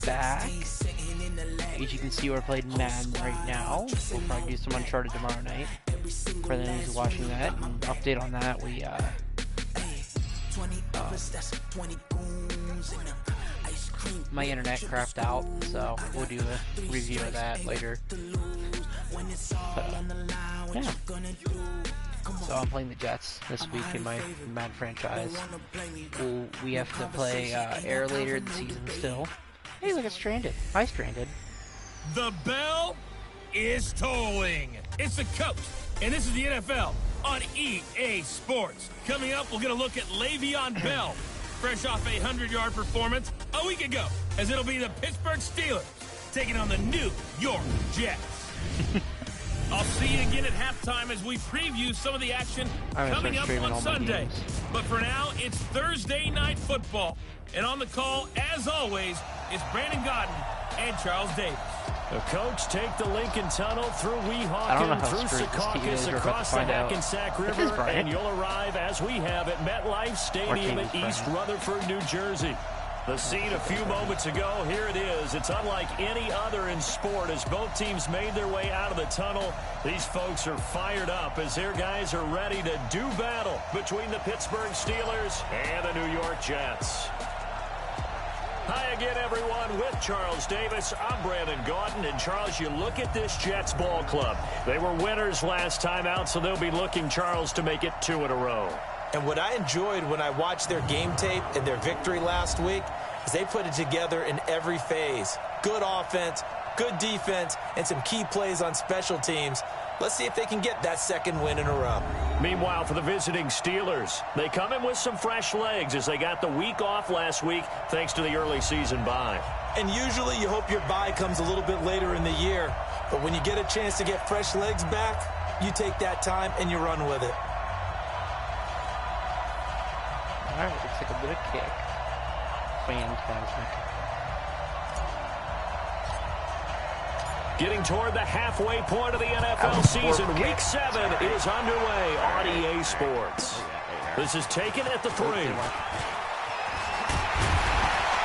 back. As you can see, we're playing Madden right now. We'll probably do some Uncharted tomorrow night. For anyone who's watching that, and update on that, we my internet crapped out, so we'll do a review of that later. Yeah. So I'm playing the Jets this week in my Madden franchise. We have to play Air later in the season still. Hey, look, it's Stranded. Hi, Stranded. The bell is tolling. It's the coach, and this is the NFL on EA Sports. Coming up, we're going to look at Le'Veon Bell, fresh off a 100-yard performance a week ago, as it'll be the Pittsburgh Steelers taking on the New York Jets. I'll see you again at halftime as we preview some of the action coming up on Sunday. But for now, it's Thursday Night Football. And on the call, as always, it's Brandon Gaudin and Charles Davis. The coach take the Lincoln Tunnel through Weehawken, through Secaucus, across the Hackensack River, and you'll arrive, as we have, at MetLife Stadium in East Rutherford, New Jersey. The scene a few moments ago, here it is. It's unlike any other in sport as both teams made their way out of the tunnel. These folks are fired up as their guys are ready to do battle between the Pittsburgh Steelers and the New York Jets. Hi again, everyone, with Charles Davis. I'm Brandon Gaudin, and Charles, you look at this Jets ball club. They were winners last time out, so they'll be looking, Charles, to make it 2 in a row. And what I enjoyed when I watched their game tape and their victory last week is they put it together in every phase. Good offense, good defense, and some key plays on special teams. Let's see if they can get that second win in a row. Meanwhile, for the visiting Steelers, they come in with some fresh legs as they got the week off last week thanks to the early season bye. And usually you hope your bye comes a little bit later in the year. But when you get a chance to get fresh legs back, you take that time and you run with it. All right, looks like a bit of kick. Fantastic. Getting toward the halfway point of the NFL season, Week 7 is underway on EA Sports. This is taken at the 3. Oh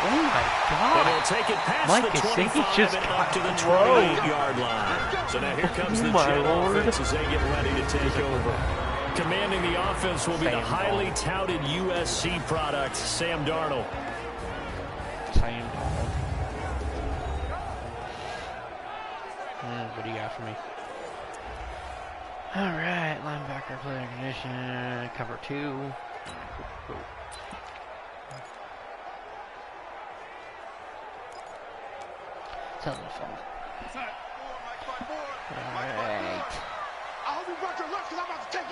my God! And he'll take it past the 25 and up to the 28-yard line. So now here comes the Jet offense as they get ready to take over. Commanding the offense will be the highly touted USC product, Sam Darnold. What do you got for me? All right, linebacker, play recognition, cover 2. Cool. It's a little fun. All right.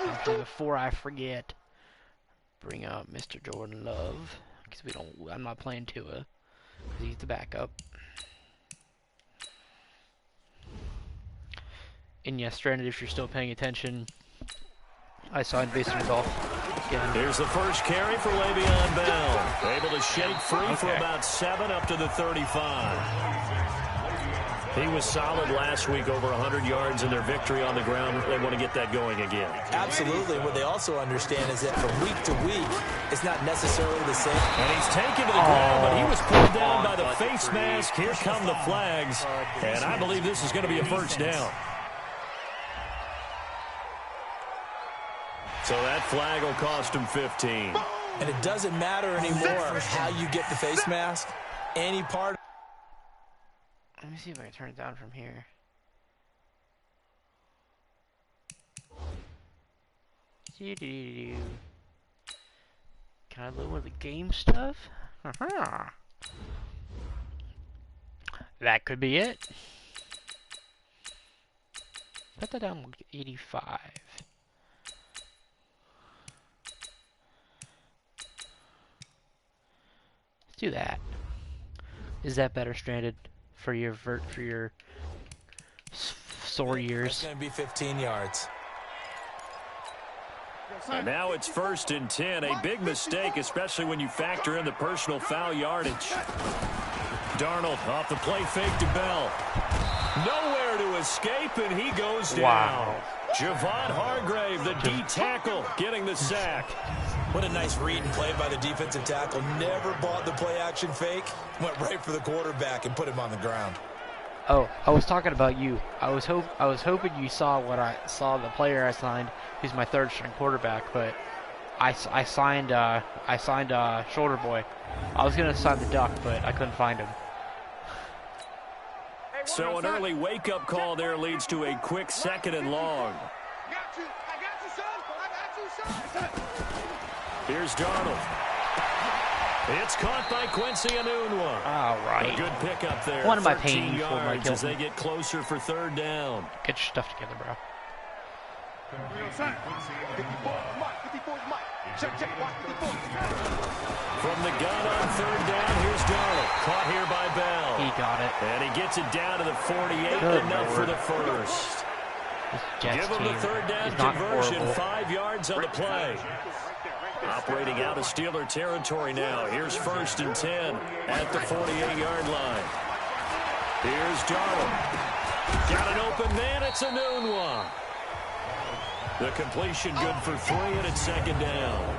Actually, before I forget, bring up Mr. Jordan Love, because I'm not playing Tua, because he's the backup. And yes, Stranded, if you're still paying attention, I saw Invasive Golf again. Here's the first carry for Le'Veon Bell. Able to shake free for about 7 up to the 35. He was solid last week, over 100 yards in their victory on the ground. They want to get that going again. Absolutely. What they also understand is that from week to week, it's not necessarily the same. And he's taken to the ground, but he was pulled down by the face mask. Here come the flags. And I believe this is going to be a first down. So that flag will cost him 15. And it doesn't matter anymore how you get the face mask. Any part. Let me see if I can turn it down from here. Can I lower the game stuff? That could be it. Put that down to 85. Let's do that. Is that better, Stranded? For your sore years. It's going to be 15 yards. And now it's 1st and 10. A big mistake, especially when you factor in the personal foul yardage. Darnold off the play fake to Bell. Nowhere to escape, and he goes down. Wow. Javon Hargrave, the D tackle, getting the sack. What a nice read and play by the defensive tackle. Never bought the play-action fake. Went right for the quarterback and put him on the ground. Oh, I was talking about you. I was hoping you saw what I saw, the player I signed, who's my third-string quarterback, but I signed Shoulder Boy. I was gonna sign the Duck, but I couldn't find him. So an early wake-up call there leads to a quick 2nd and long. Here's Darnold. It's caught by Quincy Enunwa. All right. A good pickup there. What am I 13 paying you for, yards Michael? as they get closer for 3rd down. Get your stuff together, bro. From the gun on 3rd down, here's Darnold. Caught here by Bell. He got it. And he gets it down to the 48, Good enough Lord. for the first. Jets Give him the team 3rd down is not conversion, horrible. 5 yards on the play. Operating out of Steeler territory now. Here's 1st and 10 at the 48-yard line. Here's Darnold. Got an open man. It's Enunwa. The completion good for 3, and it's 2nd down.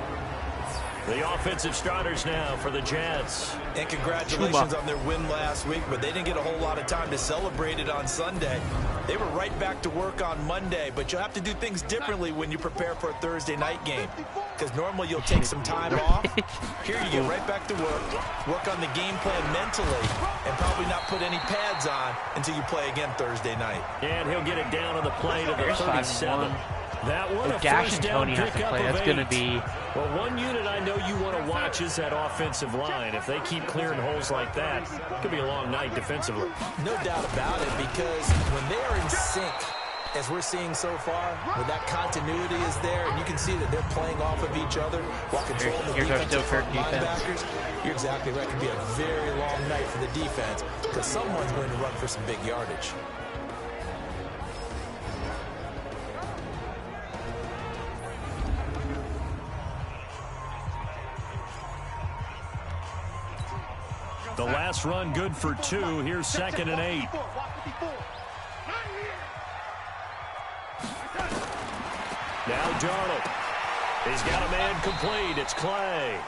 The offensive starters now for the Jets. And congratulations on their win last week, but they didn't get a whole lot of time to celebrate it on Sunday. They were right back to work on Monday, but you'll have to do things differently when you prepare for a Thursday night game, because normally you'll take some time off. Here you get right back to work on the game plan mentally, and probably not put any pads on until you play again Thursday night. And he'll get it down on the play to the 37. That one, If Dash and Tony have to play, that's going to be... Well, one unit I know you want to watch is that offensive line. If they keep clearing holes like that, it could be a long night defensively. No doubt about it, because when they are in sync, as we're seeing so far, when that continuity is there, and you can see that they're playing off of each other while controlling the defensive front linebackers, you're exactly right. It could be a very long night for the defense, because someone's going to run for some big yardage. The last run good for 2. Here's 2nd and 8. Now Darnold. He's got a man complete. It's Clay.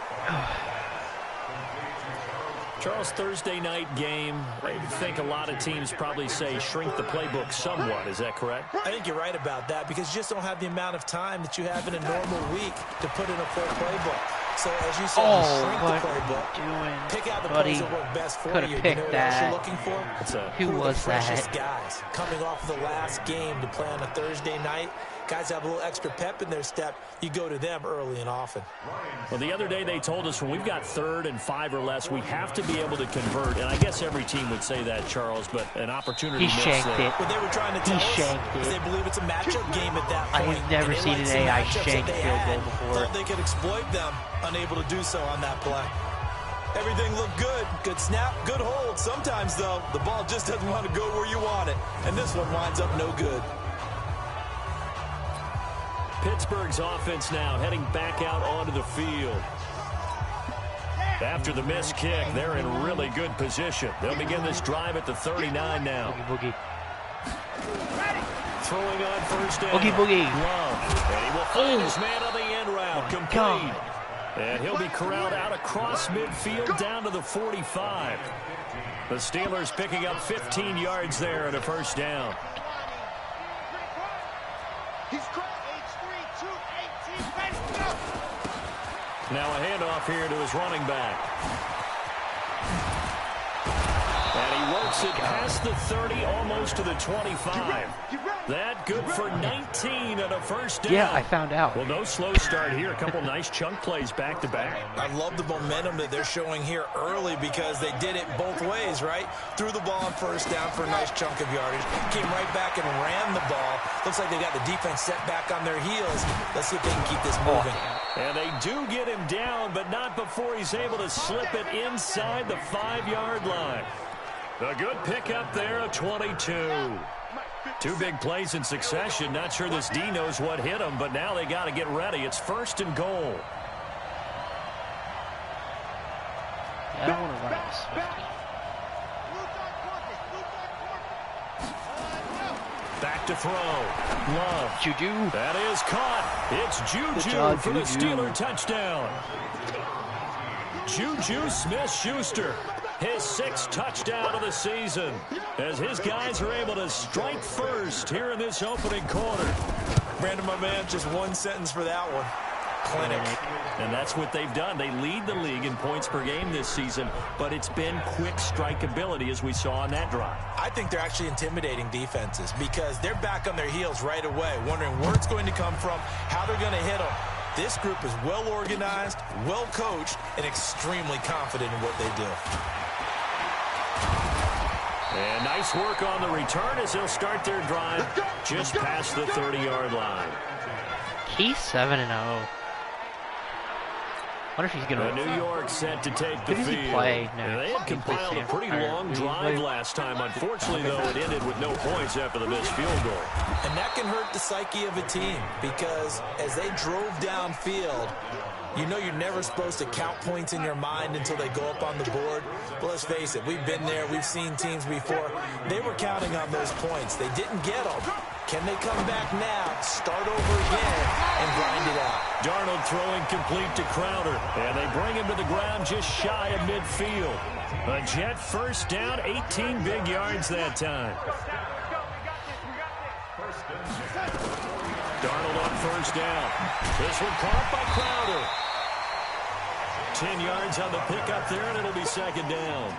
Charles, Thursday night game. I think a lot of teams probably say shrink the playbook somewhat. Is that correct? I think you're right about that, because you just don't have the amount of time that you have in a normal week to put in a full playbook. So as you said, you shrink the playbook, pick out the plays that work best for you. You know what else you're looking for? Who was the freshest guys coming off the last game to play on a Thursday night. Guys have a little extra pep in their step. You go to them early and often. Well, the other day they told us when we've got 3rd and 5 or less, we have to be able to convert. And I guess every team would say that, Charles, but an opportunity. He shanked it. What they were trying to tell us is they believe it's a matchup game at that point. I've never seen an AI shank field goal before. Thought they could exploit them, unable to do so on that play. Everything looked good. Good snap, good hold. Sometimes, though, the ball just doesn't want to go where you want it. And this one winds up no good. Pittsburgh's offense now heading back out onto the field. After the missed kick, they're in really good position. They'll begin this drive at the 39 now. Boogie. Throwing on 1st down. Boogie. Love. And he will find his man on the end route. Complete. And he'll be corralled out across midfield down to the 45. The Steelers picking up 15 yards there and a 1st down. Now a handoff here to his running back. And he works it past the 30, almost to the 25. That good for 19 and a 1st down. Yeah, I found out. Well, no slow start here. A couple nice chunk plays back to back. I love the momentum that they're showing here early, because they did it both ways, right? Threw the ball on 1st down for a nice chunk of yardage. Came right back and ran the ball. Looks like they got the defense set back on their heels. Let's see if they can keep this moving. And they do get him down, but not before he's able to slip it inside the 5-yard line. A good pickup there at 22. 2 big plays in succession. Not sure this D knows what hit him, but now they got to get ready. It's 1st and goal. I don't want to run this. Back to throw. Love. Juju. That is caught. It's Juju for the Steeler touchdown. Juju Smith-Schuster, his 6th touchdown of the season, as his guys are able to strike first here in this opening quarter. Brandon, my man, just one sentence for that one. Clinic. And that's what they've done. They lead the league in points per game this season, but it's been quick strikeability as we saw on that drive. I think they're actually intimidating defenses because they're back on their heels right away, wondering where it's going to come from, how they're going to hit them. This group is well organized, well coached, and extremely confident in what they do. And nice work on the return as they'll start their drive just past the 30-yard line. He's 7-0. I wonder if he's going to... New York set to take the field. Play they had compiled a pretty long drive last time. Unfortunately, though, it ended with no points after the missed field goal. And that can hurt the psyche of a team because as they drove downfield, you know you're never supposed to count points in your mind until they go up on the board. But let's face it, we've been there. We've seen teams before. They were counting on those points. They didn't get them. Can they come back now, start over again, and grind it out? Darnold throwing complete to Crowder. And they bring him to the ground just shy of midfield. A Jet first down, 18 big yards that time. Darnold on first down. This one caught by Crowder. 10 yards on the pickup there, and it'll be 2nd down.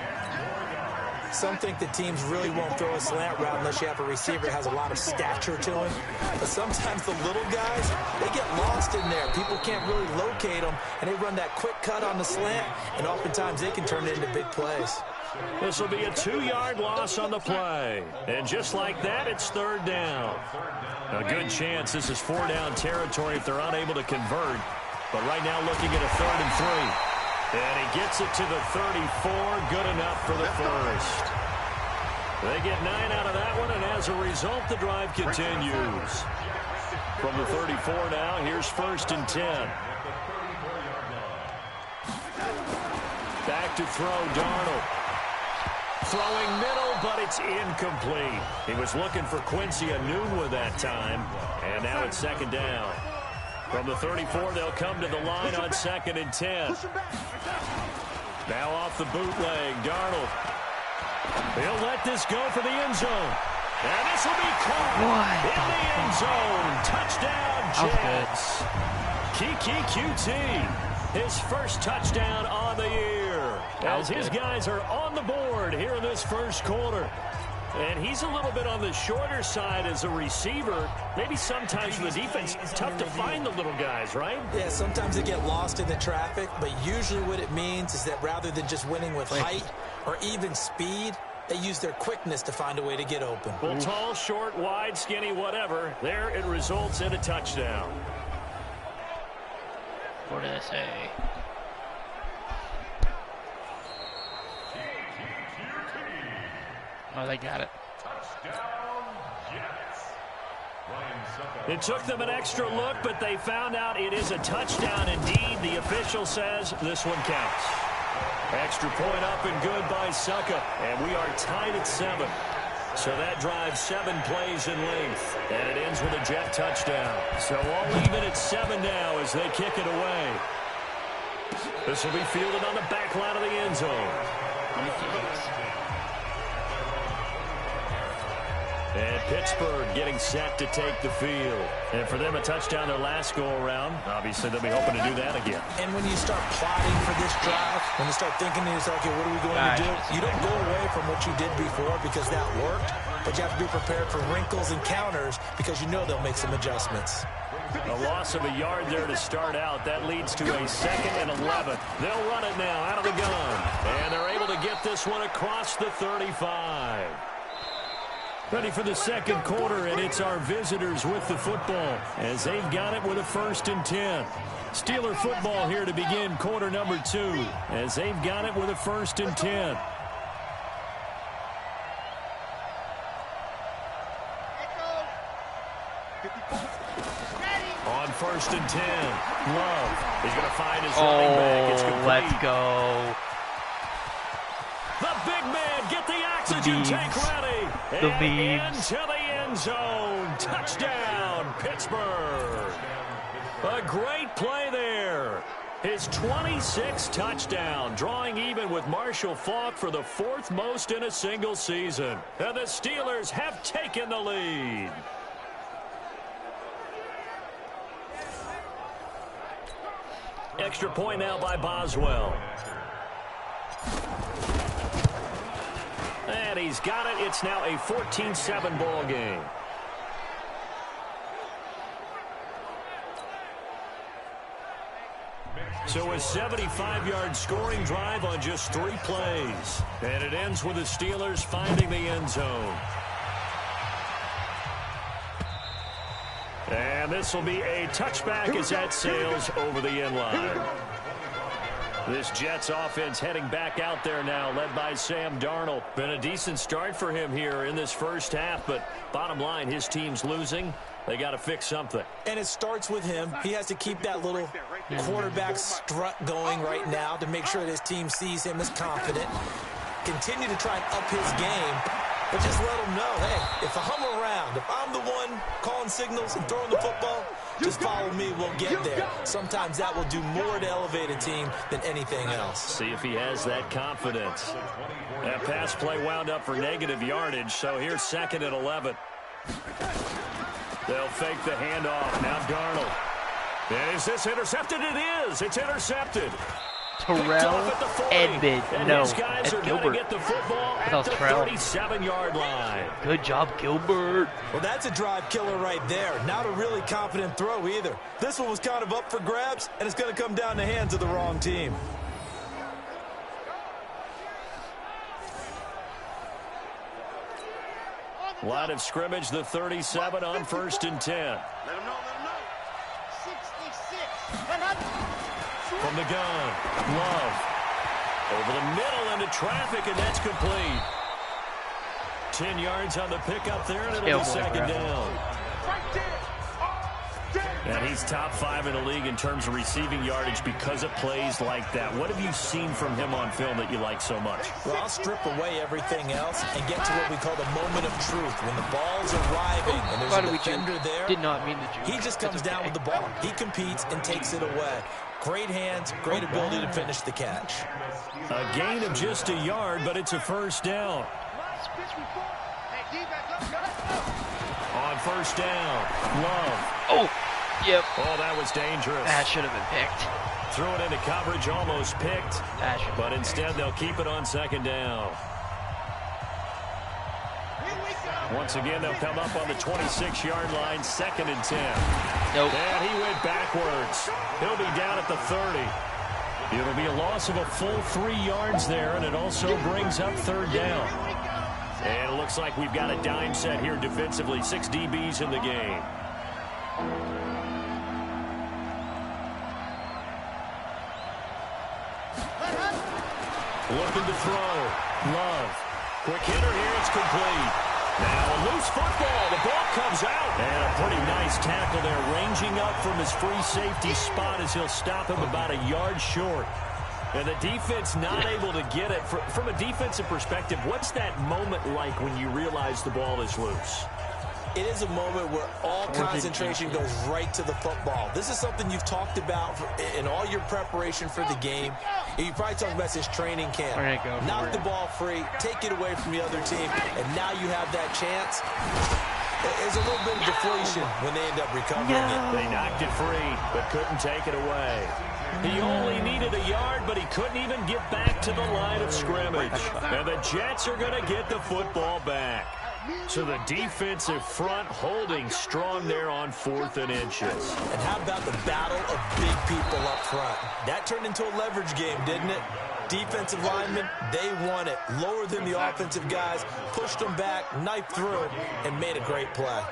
Some think that teams really won't throw a slant route unless you have a receiver that has a lot of stature to him. But sometimes the little guys, they get lost in there. People can't really locate them, and they run that quick cut on the slant, and oftentimes they can turn it into big plays. This will be a 2-yard loss on the play. And just like that, it's 3rd down. A good chance this is 4-down territory if they're unable to convert. But right now looking at a 3rd and 3. And he gets it to the 34, good enough for the first. They get 9 out of that one, and as a result, the drive continues. From the 34 now, here's 1st and 10. Back to throw, Darnold. Throwing middle, but it's incomplete. He was looking for Quincy Enunwa that time, and now it's 2nd down. From the 34, they'll come to the line on 2nd and 10. Now off the bootleg, Darnold. He'll let this go for the end zone. And this will be caught in the end zone. Touchdown, Jets. Kiki QT, his first touchdown on the year. As his guys are on the board here in this first quarter. And he's a little bit on the shorter side as a receiver. Maybe sometimes for the defense, it's tough to find the little guys, right? Yeah, sometimes they get lost in the traffic, but usually what it means is that rather than just winning with height or even speed, they use their quickness to find a way to get open. Well, tall, short, wide, skinny, whatever, there it results in a touchdown. What did I say? Oh, they got it. It took them an extra look, but they found out it is a touchdown indeed. The official says this one counts. Extra point up and good by Succa. And we are tied at 7. So that drives 7 plays in length. And it ends with a Jet touchdown. So all even at 7 now as they kick it away. This will be fielded on the back line of the end zone. And Pittsburgh getting set to take the field. And for them, a touchdown their last go-around. Obviously, they'll be hoping to do that again. And when you start plotting for this drive, when you start thinking to yourself, okay, what are we going to do? You don't go away from what you did before because that worked. But you have to be prepared for wrinkles and counters because you know they'll make some adjustments. A loss of a yard there to start out. That leads to a 2nd and 11. They'll run it now out of the gun. And they're able to get this one across the 35. Ready for the second quarter, and it's our visitors with the football as they've got it with a 1st and 10. Steeler football here to begin quarter number 2 as they've got it with a 1st and 10. On 1st and 10, Love. He's going to find his running back. It's complete. Let's go. The big man, get the oxygen. The memes. Into the end zone. Touchdown, Pittsburgh. A great play there. His 26th touchdown, drawing even with Marshall Faulk for the 4th most in a single season. And the Steelers have taken the lead. Extra point now by Boswell. And he's got it. It's now a 14-7 ball game. So a 75-yard scoring drive on just 3 plays. And it ends with the Steelers finding the end zone. And this will be a touchback as that sails over the end line. This Jets offense heading back out there now, led by Sam Darnold. Been a decent start for him here in this first half, but bottom line, his team's losing. They got to fix something. And it starts with him. He has to keep that little quarterback strut going right now to make sure that his team sees him as confident. Continue to try and up his game, but just let him know, hey, if I'm around, if I'm the one calling signals and throwing the football, just follow me, we'll get there. Sometimes that will do more to elevate a team than anything else. See if he has that confidence. That pass play wound up for negative yardage, so here's 2nd and 11. They'll fake the handoff. Now Darnold. Is this intercepted? It is. It's intercepted. Terrell Edmond. No, Ed Gilbert. Get the football at the 37-yard line. Good job, Gilbert. Well, that's a drive killer right there. Not a really confident throw either. This one was kind of up for grabs, and it's going to come down the hands of the wrong team. Line of scrimmage, the 37 on 1st and 10. Let him know. 66. From the gun, Love. Over the middle into traffic, and that's complete. 10 yards on the pickup there, and it'll be 2nd down. And he's top 5 in the league in terms of receiving yardage because of plays like that. What have you seen from him on film that you like so much? Well, I'll strip away everything else and get to what we call the moment of truth. When the ball's arriving and there's a defender there, did not mean to juke. He just comes down with the ball. He competes and takes it away. Great hands, great ability to finish the catch. A gain of just a yard, but it's a 1st down. On 1st down, Love. Oh, yep. Oh, that was dangerous. That should have been picked. Threw it into coverage, almost picked. But instead, they'll keep it on 2nd down. Once again, they'll come up on the 26-yard line, 2nd and 10. Nope. And he went backwards. He'll be down at the 30. It'll be a loss of a full 3 yards there, and it also brings up 3rd down. And it looks like we've got a dime set here defensively. 6 DBs in the game. Looking to throw. Love. Quick hitter here. It's complete. Now a loose football. The ball comes out. And a pretty nice tackle there. Ranging up from his free safety spot as he'll stop him about a yard short. And the defense not able to get it. From a defensive perspective, what's that moment like when you realize the ball is loose? It is a moment where all concentration goes right to the football. This is something you've talked about in all your preparation for the game. You probably talked about this training camp. Knock the ball free, take it away from the other team, and now you have that chance. There's a little bit of deflation when they end up recovering it. They knocked it free, but couldn't take it away. He only needed a yard, but he couldn't even get back to the line of scrimmage. And the Jets are going to get the football back. So the defensive front holding strong there on 4th and inches. And how about the battle of big people up front? That turned into a leverage game, didn't it? Defensive linemen, they won it. Lower than the offensive guys, pushed them back, knifed through, and made a great play.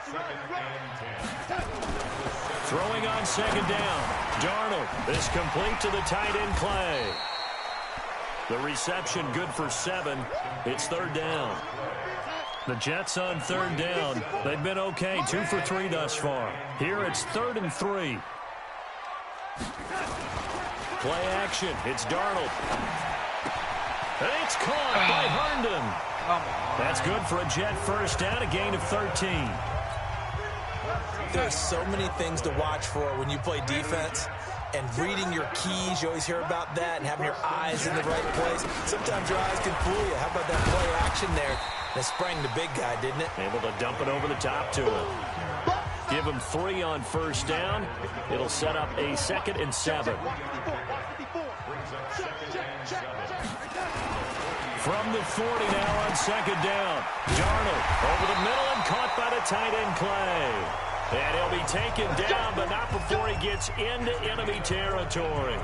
Throwing on 2nd down. Darnold is complete to the tight end Clay. The reception good for 7. It's 3rd down. The Jets on 3rd down. They've been okay. 2 for 3 thus far. Here it's 3rd and 3. Play action. It's Darnold. And it's caught by Herndon. That's good for a Jet first down, a gain of 13. There's so many things to watch for when you play defense. And reading your keys, you always hear about that, and having your eyes in the right place. Sometimes your eyes can fool you. How about that play action there? That sprang the big guy, didn't it? Able to dump it over the top to him. Give him 3 on first down. It'll set up a 2nd and 7. From the 40 now on 2nd down. Darnold over the middle and caught by the tight end Clay. And he'll be taken down, but not before he gets into enemy territory.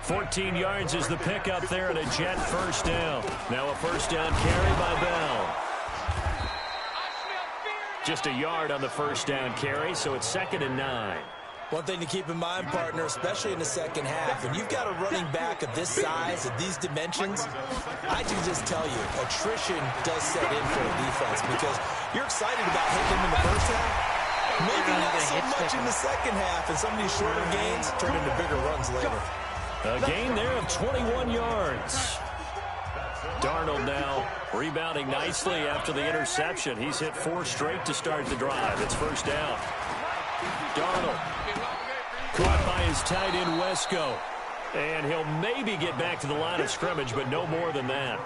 14 yards is the pickup there and a Jet first down. Now a first down carry by Bell. Just a yard on the first down carry, so it's 2nd and 9. One thing to keep in mind, partner, especially in the second half, when you've got a running back of this size, of these dimensions, I can just tell you, attrition does set in for a defense because you're excited about hitting them in the first half. Maybe not so much in the second half, and some of these shorter gains turn into bigger runs later. A gain there of 21 yards. Darnold now rebounding nicely after the interception. He's hit 4 straight to start the drive. It's first down. Darnold caught by his tight end Wesco. And he'll maybe get back to the line of scrimmage, but no more than that.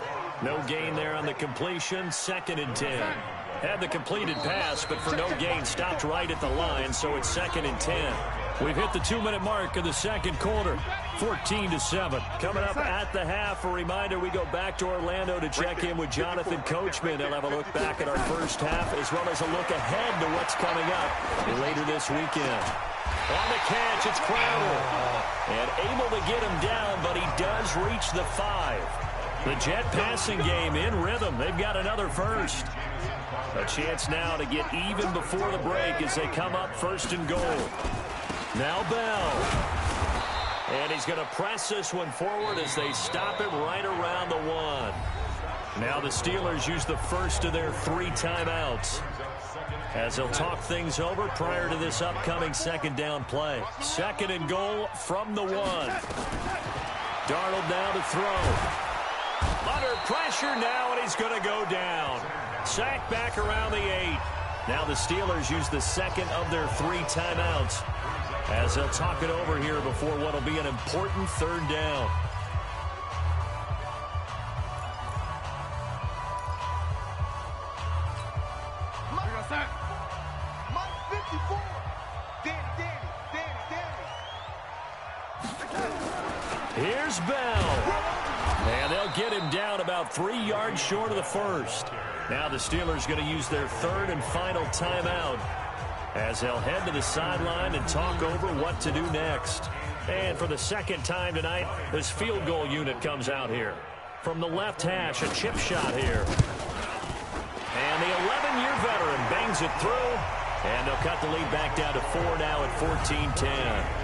No gain there on the completion. 2nd and 10. Had the completed pass, but for no gain, stopped right at the line, so it's 2nd and 10. We've hit the 2-minute mark of the second quarter. 14-7. Coming up at the half, a reminder, we go back to Orlando to check in with Jonathan Coachman. They'll have a look back at our first half, as well as a look ahead to what's coming up later this weekend. On the catch, it's Crowder. And able to get him down, but he does reach the 5. The Jet passing game in rhythm. They've got another first. A chance now to get even before the break as they come up 1st and goal. Now Bell. And he's going to press this one forward as they stop him right around the 1. Now the Steelers use the first of their 3 timeouts as they'll talk things over prior to this upcoming 2nd down play. 2nd and goal from the 1. Darnold now to throw. Under pressure now, and he's going to go down. Sacked back around the 8. Now the Steelers use the 2nd of their 3 timeouts as they'll talk it over here before what will be an important 3rd down. Here's Bell. And they'll get him down about 3 yards short of the first. Now the Steelers going to use their 3rd and final timeout as they'll head to the sideline and talk over what to do next. And for the 2nd time tonight, this field goal unit comes out here. From the left hash, a chip shot here. And the 11-year veteran bangs it through. And they'll cut the lead back down to 4 now at 14-10.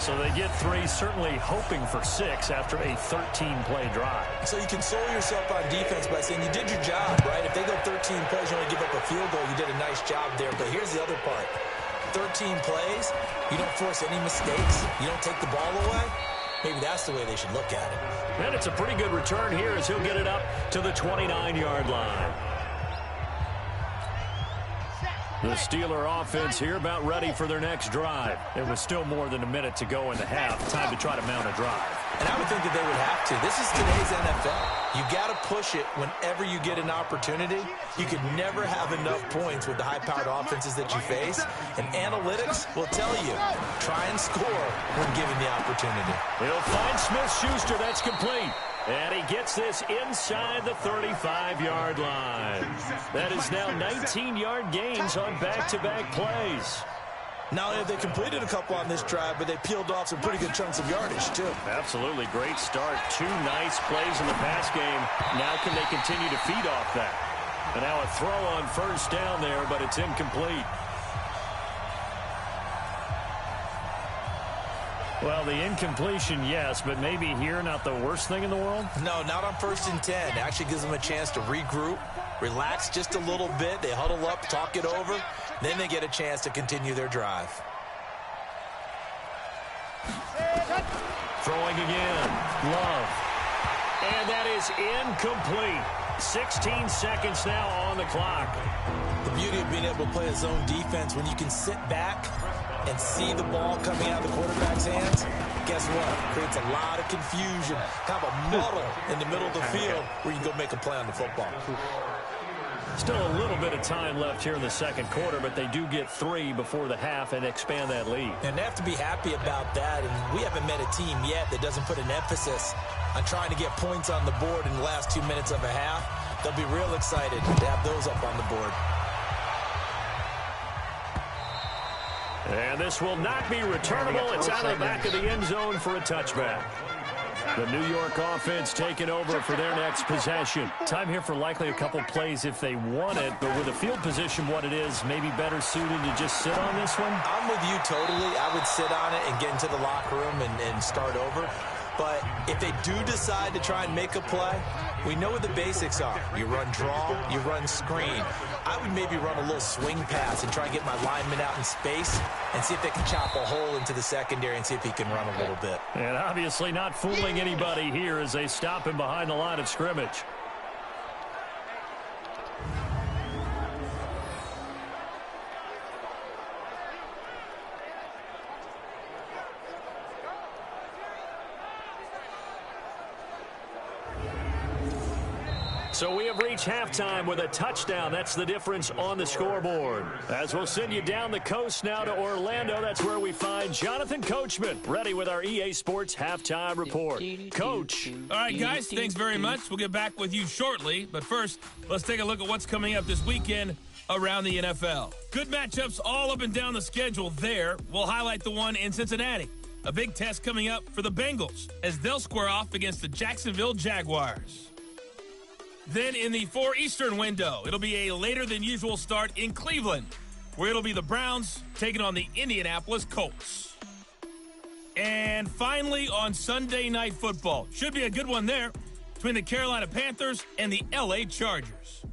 So they get 3, certainly hoping for 6 after a 13-play drive. So you console yourself on defense by saying you did your job, right? If they go 13 plays, you only give up a field goal, you did a nice job there. But here's the other part. 13 plays, you don't force any mistakes, you don't take the ball away. Maybe that's the way they should look at it. And it's a pretty good return here as he'll get it up to the 29-yard line. The Steeler offense here about ready for their next drive. It was still more than a minute to go in the half. Time to try to mount a drive. And I would think that they would have to. This is today's NFL. You got to push it whenever you get an opportunity. You could never have enough points with the high-powered offenses that you face. And analytics will tell you, try and score when given the opportunity. He'll find Smith-Schuster. That's complete. And he gets this inside the 35-yard line. That is now 19-yard gains on back-to-back plays. Not only have they completed a couple on this drive, but they peeled off some pretty good chunks of yardage, too. Absolutely. Great start. 2 nice plays in the pass game. Now can they continue to feed off that? And now a throw on first down there, but it's incomplete. Well, the incompletion, yes, but maybe here not the worst thing in the world? No, not on 1st and 10. It actually gives them a chance to regroup, relax just a little bit. They huddle up, talk it over. Then they get a chance to continue their drive. Throwing again. Love. And that is incomplete. 16 seconds now on the clock. The beauty of being able to play a zone defense when you can sit back and see the ball coming out of the quarterback's hands, guess what? Creates a lot of confusion, kind of a muddle in the middle of the field where you can go make a play on the football. Still a little bit of time left here in the second quarter, but they do get 3 before the half and expand that lead. And they have to be happy about that, and we haven't met a team yet that doesn't put an emphasis on trying to get points on the board in the last 2 minutes of a half. They'll be real excited to have those up on the board. And this will not be returnable. It's out of the back of the end zone for a touchback. The New York offense taking over for their next possession. Time here for likely a couple plays if they want it, but with the field position what it is, maybe better suited to just sit on this one? I'm with you totally. I would sit on it and get into the locker room and start over. But if they do decide to try and make a play, we know what the basics are. You run draw, you run screen. I would maybe run a little swing pass and try and get my lineman out in space and see if they can chop a hole into the secondary and see if he can run a little bit. And obviously not fooling anybody here as they stop him behind the line of scrimmage. So we have reached halftime with a touchdown. That's the difference on the scoreboard. As we'll send you down the coast now to Orlando, that's where we find Jonathan Coachman, ready with our EA Sports Halftime Report. Coach. All right, guys, thanks very much. We'll get back with you shortly. But first, let's take a look at what's coming up this weekend around the NFL. Good matchups all up and down the schedule there. We'll highlight the one in Cincinnati. A big test coming up for the Bengals as they'll square off against the Jacksonville Jaguars. Then in the 4 Eastern window, it'll be a later-than-usual start in Cleveland, where it'll be the Browns taking on the Indianapolis Colts. And finally, on Sunday Night Football, should be a good one there, between the Carolina Panthers and the L.A. Chargers.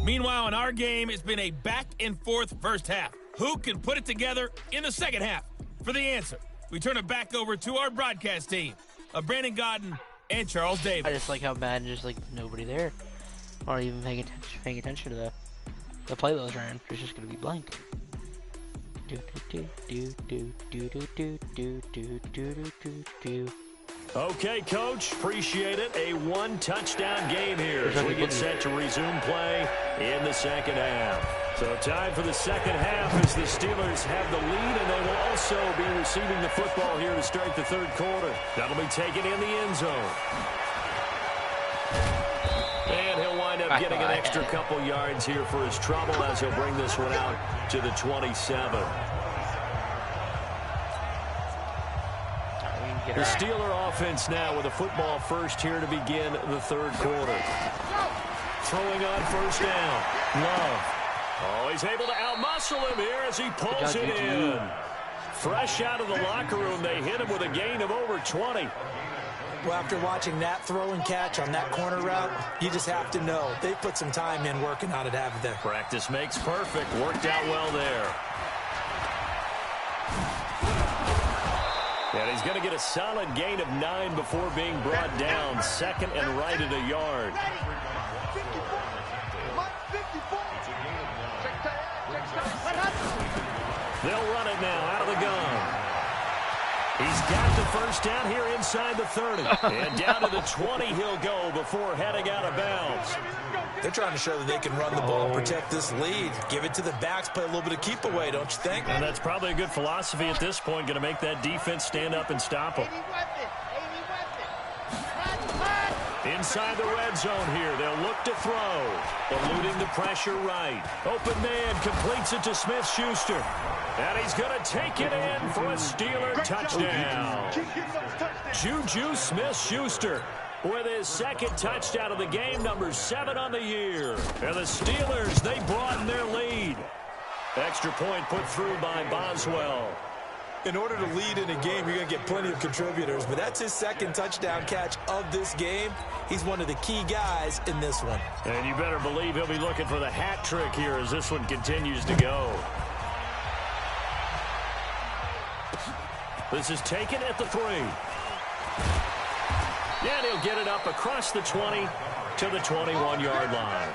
Meanwhile, in our game, it's been a back-and-forth first half. Who can put it together in the second half? For the answer, we turn it back over to our broadcast team of Brandon Godden and Charles Davis. I just like how bad just like nobody there, or even paying attention to the play those ran. It's just gonna be blank. Okay, Coach, appreciate it. A 1-touchdown game here as we get set to resume play in the second half. So time for the second half as the Steelers have the lead, and they will also be receiving the football here to start the third quarter. That'll be taken in the end zone. And he'll wind up getting an extra couple yards here for his trouble as he'll bring this one out to the 27. The Steeler offense now with a football first here to begin the third quarter. Throwing on first down. Love. Oh, he's able to outmuscle him here as he pulls it in. Fresh out of the locker room, they hit him with a gain of over 20. Well, after watching that throw and catch on that corner route, you just have to know they put some time in working on it, haven't they? Practice makes perfect. Worked out well there. And he's going to get a solid gain of 9 before being brought down. Second and right at a yard. They'll run it now out of the gun. He's got the first down here inside the 30. And down to the 20 he'll go before heading out of bounds. They're trying to show that they can run the ball and protect this lead. Give it to the backs, play a little bit of keep away, don't you think? And that's probably a good philosophy at this point, going to make that defense stand up and stop them. Inside the red zone here, they'll look to throw. Eluding the pressure right. Open man completes it to Smith-Schuster. And he's going to take it in for a Steeler touchdown. Juju Smith-Schuster with his second touchdown of the game, number 7 on the year. And the Steelers, they broaden their lead. Extra point put through by Boswell. In order to lead in a game, you're going to get plenty of contributors, but that's his second touchdown catch of this game. He's one of the key guys in this one. And you better believe he'll be looking for the hat trick here as this one continues to go. This is taken at the 3. And he'll get it up across the 20 to the 21-yard line.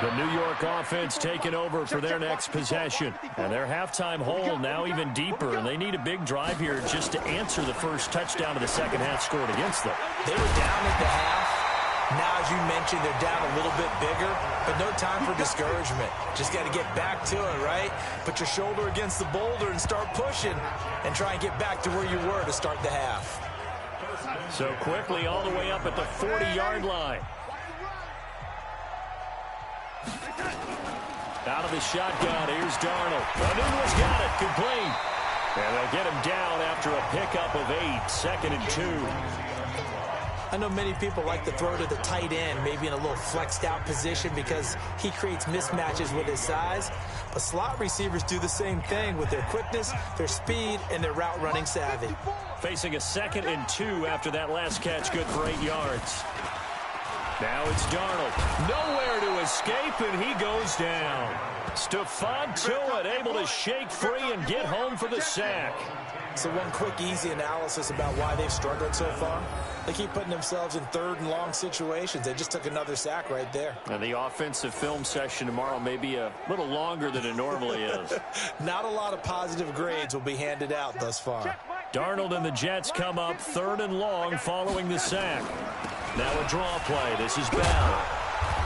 The New York offense taking over for their next possession. And their halftime hole now even deeper, and they need a big drive here just to answer the first touchdown of the second half scored against them. They were down at the half. Now, as you mentioned, they're down a little bit bigger, but no time for discouragement. Just got to get back to it, right? Put your shoulder against the boulder and start pushing and try and get back to where you were to start the half. So quickly all the way up at the 40-yard line. Out of the shotgun, here's Darnold. Nunez got it, complete. And they'll get him down after a pickup of 8, 2nd and 2. I know many people like to throw to the tight end, maybe in a little flexed out position because he creates mismatches with his size. But slot receivers do the same thing with their quickness, their speed, and their route running savvy. Facing a 2nd and 2 after that last catch, good for 8 yards. Now it's Darnold. Nowhere to escape, and he goes down. Stephon Tuitt able to shake free and get home for the sack. So one quick, easy analysis about why they've struggled so far. They keep putting themselves in 3rd and long situations. They just took another sack right there. And the offensive film session tomorrow may be a little longer than it normally is. Not a lot of positive grades will be handed out thus far. Darnold and the Jets come up 3rd and long following the sack. Now a draw play. This is Bell.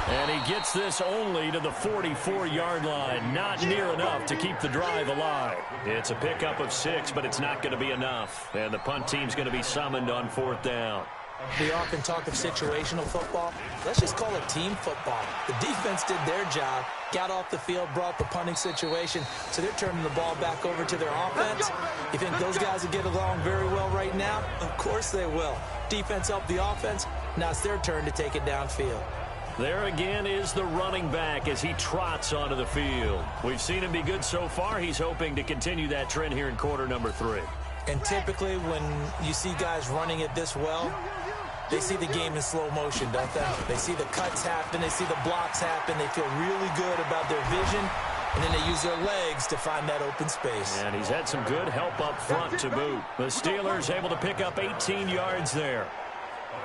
And he gets this only to the 44-yard line. Not near enough to keep the drive alive. It's a pickup of 6, but it's not going to be enough. And the punt team's going to be summoned on 4th down. We often talk of situational football. Let's just call it team football. The defense did their job, got off the field, brought the punting situation, so they're turning the ball back over to their offense. You think those guys will get along very well right now? Of course they will. Defense helped the offense. Now it's their turn to take it downfield. There again is the running back as he trots onto the field. We've seen him be good so far. He's hoping to continue that trend here in quarter number 3. And typically when you see guys running it this well, they see the game in slow motion, don't they? They see the cuts happen. They see the blocks happen. They feel really good about their vision. And then they use their legs to find that open space. And he's had some good help up front to boot. The Steelers able to pick up 18 yards there.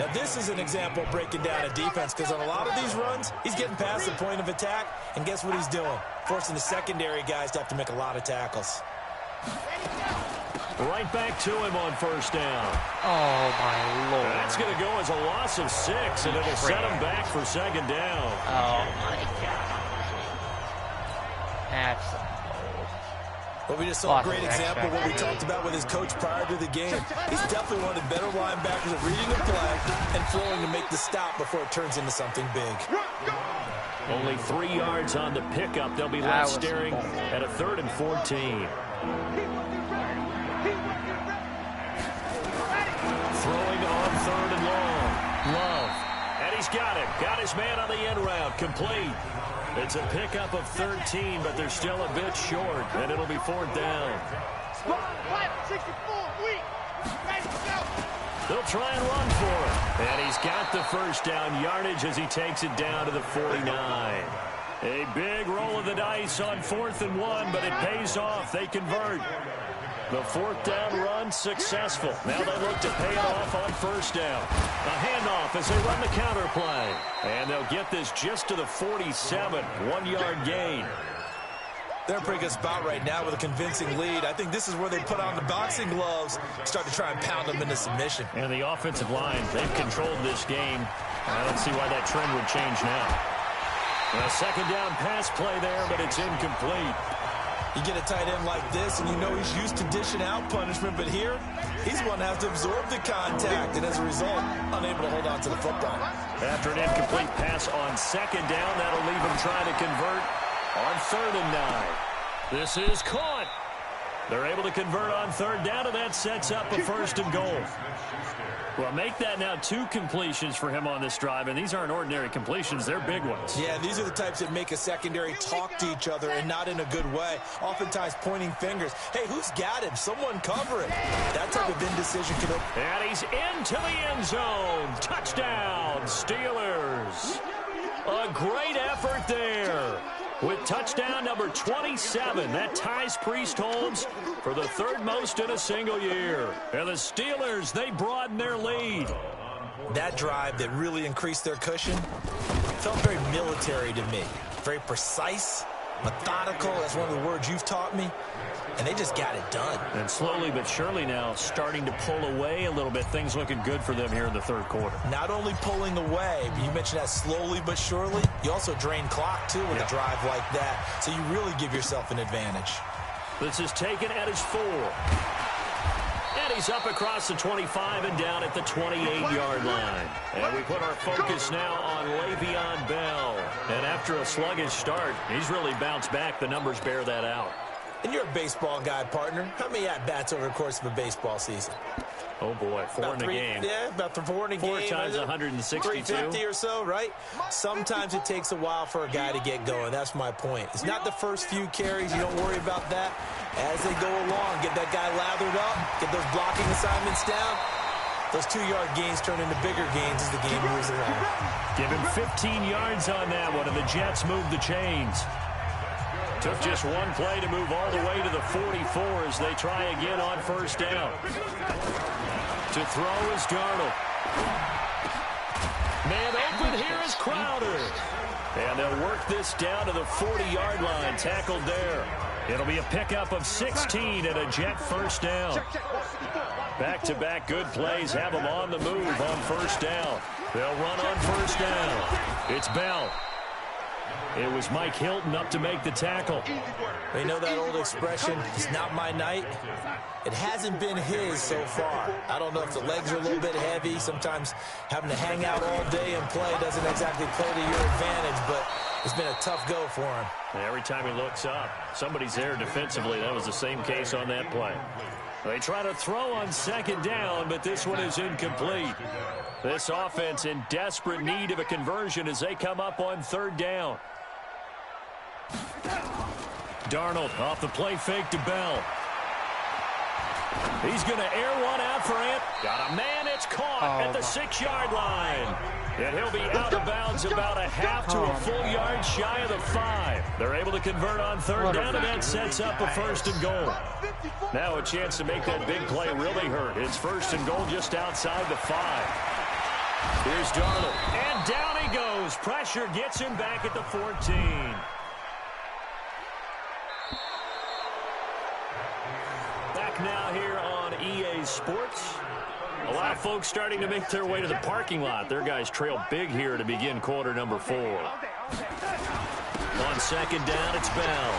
Now, this is an example of breaking down a defense because on a lot of these runs, he's getting past the point of attack, and guess what he's doing? Forcing the secondary guys to have to make a lot of tackles. Right back to him on 1st down. Oh, my Lord. That's going to go as a loss of 6, and it'll set him back for 2nd down. Oh, my God. Absolutely. Well, we just saw a great example of what we talked about with his coach prior to the game. He's definitely one of the better linebackers at reading the play and throwing to make the stop before it turns into something big. Only 3 yards on the pickup. They'll be left staring at a 3rd and 14. Throwing on 3rd and long. Love. And he's got it. Got his man on the end route. Complete. It's a pickup of 13, but they're still a bit short, and it'll be 4th down. They'll try and run for it. And he's got the 1st down yardage as he takes it down to the 49. A big roll of the dice on 4th and 1, but it pays off. They convert. The 4th down run successful. Now they look to pay it off on 1st down. A handoff as they run the counter play. And they'll get this just to the 47. 1-yard gain. They're in a pretty good spot right now with a convincing lead. I think this is where they put on the boxing gloves, start to try and pound them into submission. And the offensive line, they've controlled this game. I don't see why that trend would change now. A 2nd down pass play there, but it's incomplete. You get a tight end like this, and you know he's used to dishing out punishment, but here, he's one that has to absorb the contact, and as a result, unable to hold on to the football. After an incomplete pass on 2nd down, that'll leave him trying to convert on 3rd and 9. This is caught. They're able to convert on 3rd down, and that sets up a 1st and goal. Well, make that now 2 completions for him on this drive, and these aren't ordinary completions. They're big ones. Yeah, these are the types that make a secondary talk to each other and not in a good way. Oftentimes pointing fingers. Hey, who's got him? Someone cover it. That type of indecision could... And he's into the end zone. Touchdown, Steelers. A great effort there. with touchdown number 27. That ties Priest Holmes for the third most in a single year. And the Steelers, they broaden their lead. That drive that really increased their cushion felt very military to me. Very precise, methodical. That's one of the words you've taught me. And they just got it done. And slowly but surely now starting to pull away a little bit. Things looking good for them here in the third quarter. Not only pulling away, but you mentioned that slowly but surely. You also drain clock, too, with a drive like that. So you really give yourself an advantage. This is taken at his 4. And he's up across the 25 and down at the 28-yard line. And we put our focus now on Le'Veon Bell. And after a sluggish start, he's really bounced back. The numbers bear that out. And you're a baseball guy, partner. How many at-bats over the course of a baseball season? Oh, boy, 4 in a game. Yeah, about 4 in a game. 4 times 162. 350 or so, right? Sometimes it takes a while for a guy to get going. That's my point. It's not the first few carries. You don't worry about that. As they go along, get that guy lathered up, get those blocking assignments down. Those 2-yard gains turn into bigger gains as the game moves along. Give him 15 yards on that one, and the Jets move the chains. Took just one play to move all the way to the 44 as they try again on first down. To throw is Darnold. Man open here is Crowder. And they'll work this down to the 40-yard line, tackled there. It'll be a pickup of 16 and a Jet first down. Back-to-back good plays have them on the move on first down. They'll run on first down. It's Bell. It was Mike Hilton up to make the tackle. You know that old expression, it's not my night? It hasn't been his so far. I don't know if the legs are a little bit heavy. Sometimes having to hang out all day and play doesn't exactly play to your advantage, but it's been a tough go for him. And every time he looks up, somebody's there defensively. That was the same case on that play. They try to throw on second down, but this one is incomplete. This offense in desperate need of a conversion as they come up on third down. Darnold off the play fake to Bell. He's going to air one out for it. Got a man, it's caught at the 6-yard line. And he'll be out of bounds about a half to a full yard shy of the 5. They're able to convert on third down, and that sets up a first and goal. Now a chance to make that big play really hurt. It's first and goal just outside the 5. Here's Darnold, and down he goes. Pressure gets him back at the 14. Back now here on EA Sports. A lot of folks starting to make their way to the parking lot. Their guys trail big here to begin quarter number 4. On second down, it's Bell.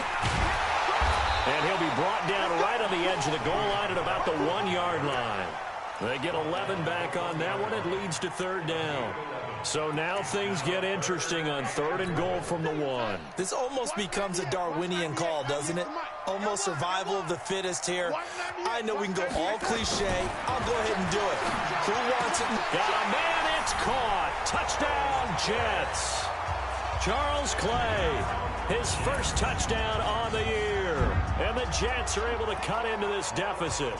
And he'll be brought down right on the edge of the goal line at about the 1-yard line. They get 11 back on that one. It leads to third down. So now things get interesting on third and goal from the 1. This almost becomes a Darwinian call, doesn't it? Almost survival of the fittest here. I know we can go all cliche. I'll go ahead and do it. Who wants it? Got a man, it's caught. Touchdown, Jets. Charles Clay, his first touchdown on the year. And the Jets are able to cut into this deficit.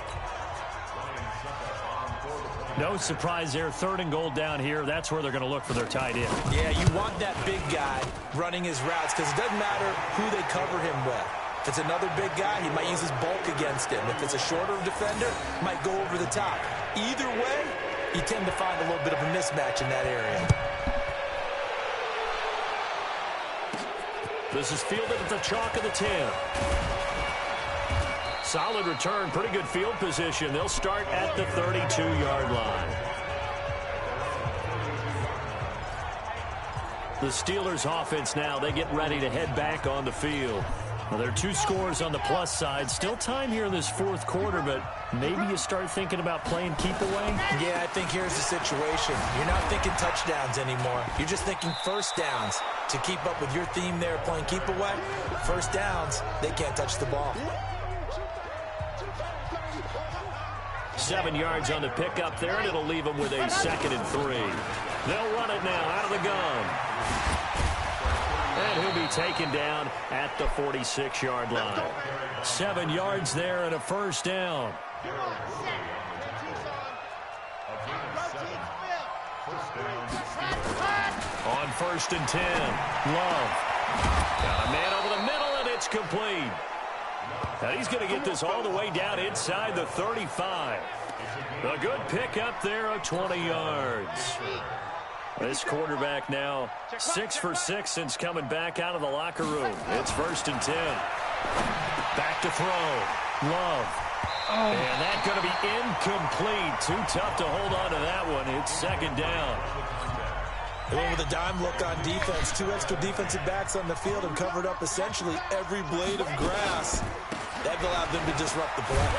No surprise there. Third and goal down here. That's where they're going to look for their tight end. Yeah, you want that big guy running his routes because it doesn't matter who they cover him with. If it's another big guy, he might use his bulk against him. If it's a shorter defender, he might go over the top. Either way, you tend to find a little bit of a mismatch in that area. This is fielded at the chalk of the 10. Solid return, pretty good field position. They'll start at the 32-yard line. The Steelers offense now, they get ready to head back on the field. Well, there are 2 scores on the plus side. Still time here in this fourth quarter, but maybe you start thinking about playing keep away? Yeah, I think here's the situation. You're not thinking touchdowns anymore. You're just thinking first downs. To keep up with your theme there, playing keep away, first downs, they can't touch the ball. 7 yards on the pickup there, and it'll leave them with a 2nd and 3. They'll run it now out of the gun. And he'll be taken down at the 46-yard line. 7 yards there and a first down. On 1st and 10, Love. Got a man over the middle, and it's complete. Now he's going to get this all the way down inside the 35. A good pickup there of 20 yards. This quarterback now 6 for 6 since coming back out of the locker room. It's 1st and 10. Back to throw. Love. And that's going to be incomplete. Too tough to hold on to that one. It's 2nd down. They went with a dime look on defense. 2 extra defensive backs on the field and covered up essentially every blade of grass. That allowed them to disrupt the play.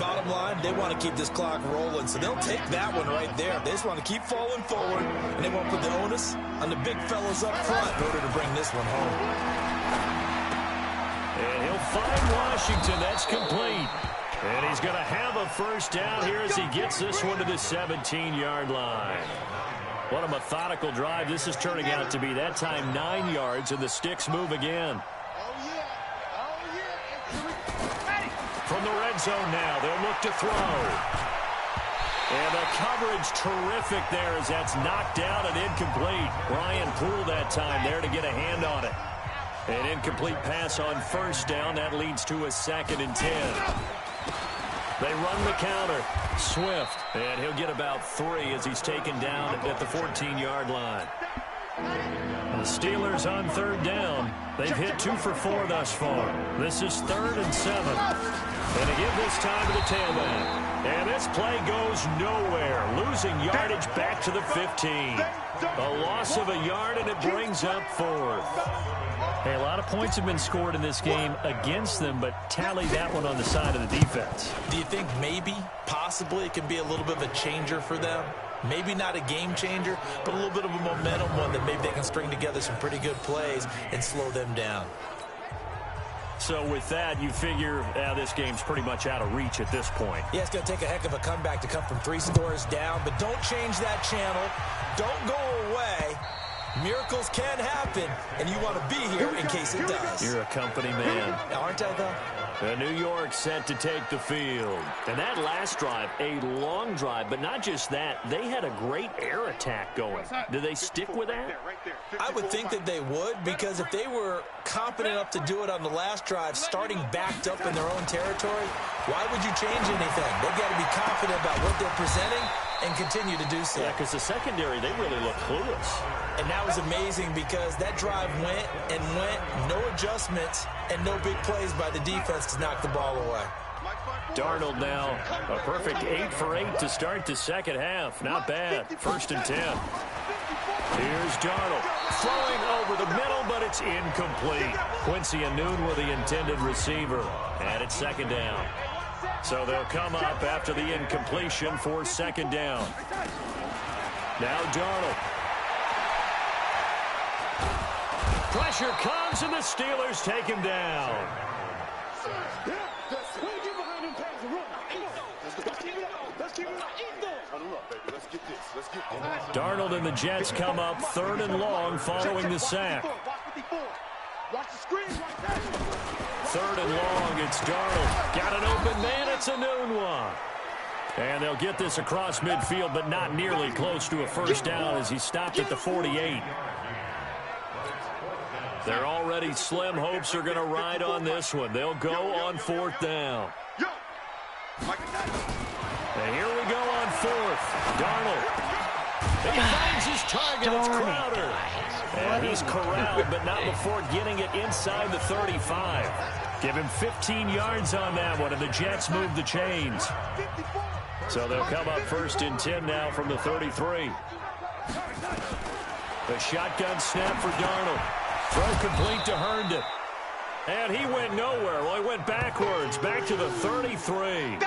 Bottom line, they want to keep this clock rolling, so they'll take that one right there. They just want to keep falling forward, and they want to put the onus on the big fellas up front in order to bring this one home. And he'll find Washington. That's complete. And he's going to have a 1st down here as he gets this one to the 17-yard line. What a methodical drive this is turning out to be. That time 9 yards, and the sticks move again. From the red zone now, they'll look to throw. And the coverage terrific there as that's knocked down and incomplete. Brian Poole that time there to get a hand on it. An incomplete pass on 1st down. That leads to a 2nd and 10. They run the counter. Swift. And he'll get about 3 as he's taken down at the 14-yard line. The Steelers on 3rd down. They've hit 2 for 4 thus far. This is 3rd and 7. And they give this time to the tailback. And this play goes nowhere. Losing yardage back to the 15. A loss of a yard, and it brings up 4th. Hey, a lot of points have been scored in this game against them, but tally that one on the side of the defense. Do you think maybe, possibly, it can be a little bit of a changer for them? Maybe not a game changer, but a little bit of a momentum one that maybe they can string together some pretty good plays and slow them down. So with that, you figure this game's pretty much out of reach at this point. Yeah, it's going to take a heck of a comeback to come from 3 scores down, but don't change that channel. Don't go away. Miracles can happen, and you want to be here in case it does. You're a company man. Aren't I, though? New York set to take the field. And that last drive, a long drive, but not just that. They had a great air attack going. Do they stick with that? I would think that they would, because if they were confident enough to do it on the last drive, starting backed up in their own territory, why would you change anything? They've got to be confident about what they're presenting and continue to do so. Yeah, because the secondary, they really look clueless. And that was amazing because that drive went and went, no adjustments, and no big plays by the defense to knock the ball away. Darnold now, a perfect 8 for 8 to start the second half. Not bad. 1st and 10. Here's Darnold throwing over the middle, but it's incomplete. Quincy Enunwa with the intended receiver. And it's 2nd down. So they'll come up after the incompletion for 2nd down. Now Darnold. Pressure comes, and the Steelers take him down. Darnold and the Jets come up 3rd and long following the sack. 3rd and long, it's Darnold. Got an open man, it's Enunwa. And they'll get this across midfield, but not nearly close to a 1st down as he stopped at the 48. Their already slim hopes are going to ride on this one. They'll go on 4th down. And here we go on 4th. Darnold. He finds his target. It's Crowder. And he's corralled, but not before getting it inside the 35. Give him 15 yards on that one, and the Jets move the chains. So they'll come up 1st and 10 now from the 33. The shotgun snap for Darnold. Throw complete to Herndon. And he went nowhere. Well, he went backwards, back to the 33.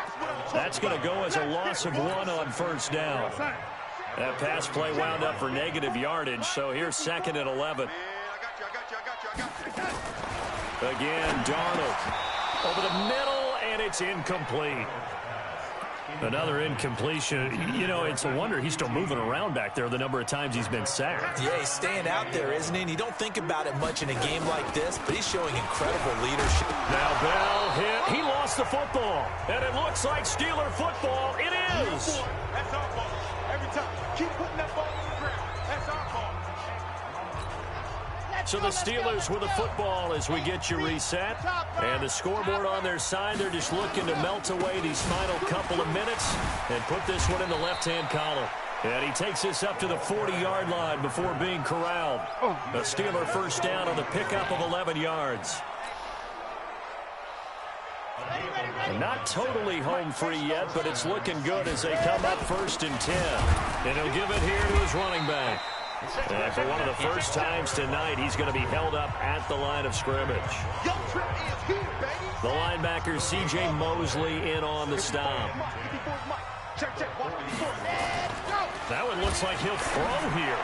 That's going to go as a loss of 1 on 1st down. That pass play wound up for negative yardage, so here's 2nd and 11. Again, Darnold over the middle, and it's incomplete. Another incompletion. You know, it's a wonder he's still moving around back there the number of times he's been sacked. Yeah, he's staying out there, isn't he? And you don't think about it much in a game like this, but he's showing incredible leadership. Now Bell hit. He lost the football. And it looks like Steeler football. It is. That's our ball. Every time. Keep putting that ball on the ground. That's our ball. So the Steelers with the football as we get you reset. And the scoreboard on their side, they're just looking to melt away these final couple of minutes and put this one in the left-hand column. And he takes this up to the 40-yard line before being corralled. A Steeler first down on the pickup of 11 yards. Not totally home free yet, but it's looking good as they come up 1st and 10. And he'll give it here to his running back. And for one of the first times tonight, he's going to be held up at the line of scrimmage. The linebacker, C.J. Mosley, in on the stop. That one looks like he'll throw here.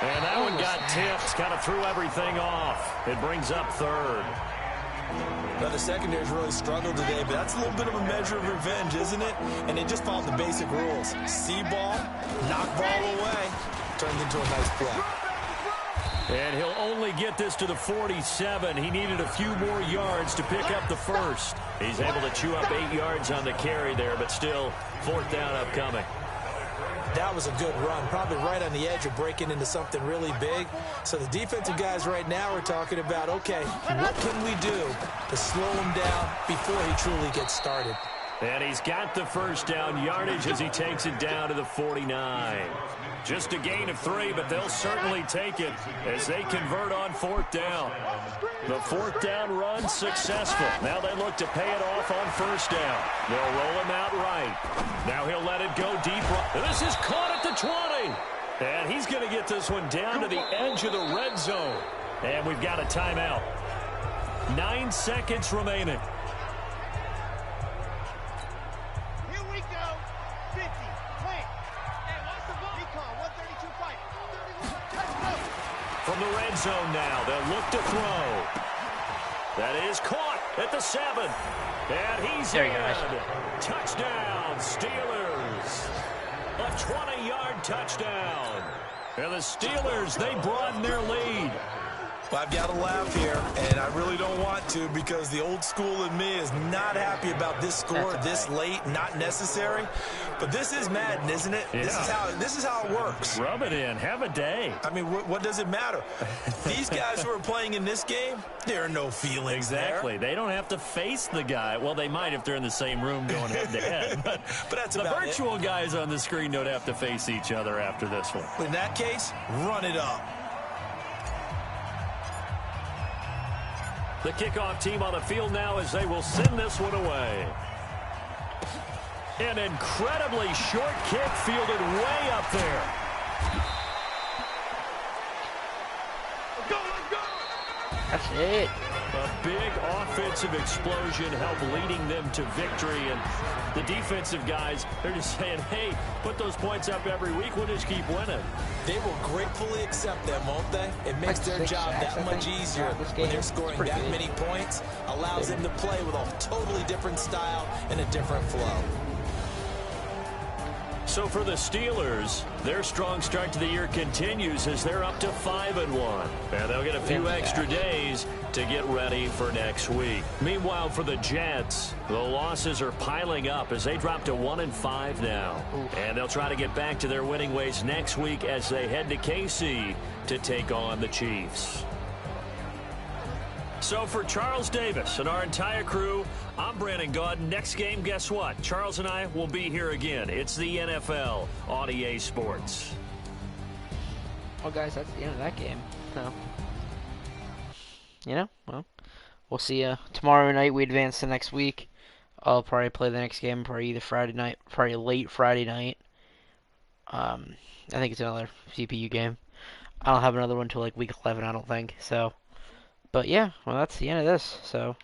And that one got tipped, kind of threw everything off. It brings up 3rd. Now, the secondary's really struggled today, but that's a little bit of a measure of revenge, isn't it? And they just followed the basic rules. See ball, knock ball away. Turned into a nice play. And he'll only get this to the 47. He needed a few more yards to pick up the first. He's able to chew up 8 yards on the carry there, but still 4th down upcoming. That was a good run, probably right on the edge of breaking into something really big. So the defensive guys right now are talking about, okay, what can we do to slow him down before he truly gets started? And he's got the first down yardage as he takes it down to the 49. Just a gain of 3, but they'll certainly take it as they convert on 4th down. The 4th down run successful. Now they look to pay it off on 1st down. They'll roll him out right. Now he'll let it go deep. This is caught at the 20. And he's going to get this one down to the edge of the red zone. And we've got a timeout. 9 seconds remaining. From the red zone now, they'll look to throw. That is caught at the 7. And he's there in. You go. Touchdown, Steelers. A 20-yard touchdown. And the Steelers, they broaden their lead. Well, I've got to laugh here, and I really don't want to because the old school in me is not happy about this score this late, not necessary. But this is Madden, isn't it? Yeah. This is how it works. Rub it in. Have a day. I mean, what does it matter? These guys who are playing in this game, there are no feelings Exactly. there. They don't have to face the guy. Well, they might if they're in the same room going head-to-head. But that's the about virtual guys on the screen don't have to face each other after this one. In that case, run it up. The kickoff team on the field now as they will send this one away. An incredibly short kick fielded way up there. That's it. A big offensive explosion helped leading them to victory. And the defensive guys, they're just saying, hey, put those points up every week. We'll just keep winning. They will gratefully accept them, won't they? It makes their job that much easier when they're scoring that many points. Allows them to play with a totally different style and a different flow. So for the Steelers, their strong start to the year continues as they're up to 5-1. And they'll get a few extra days to get ready for next week. Meanwhile, for the Jets, the losses are piling up as they drop to 1-5 now. And they'll try to get back to their winning ways next week as they head to KC to take on the Chiefs. So for Charles Davis and our entire crew, I'm Brandon Gaudin. Next game, guess what? Charles and I will be here again. It's the NFL on EA Sports. Well, guys, that's the end of that game. So, well, we'll see you tomorrow night. We advance to next week. I'll probably play the next game, probably either Friday night, probably late Friday night. I think it's another CPU game. I don't have another one until like week 11, I don't think. So. But yeah, well, that's the end of this. So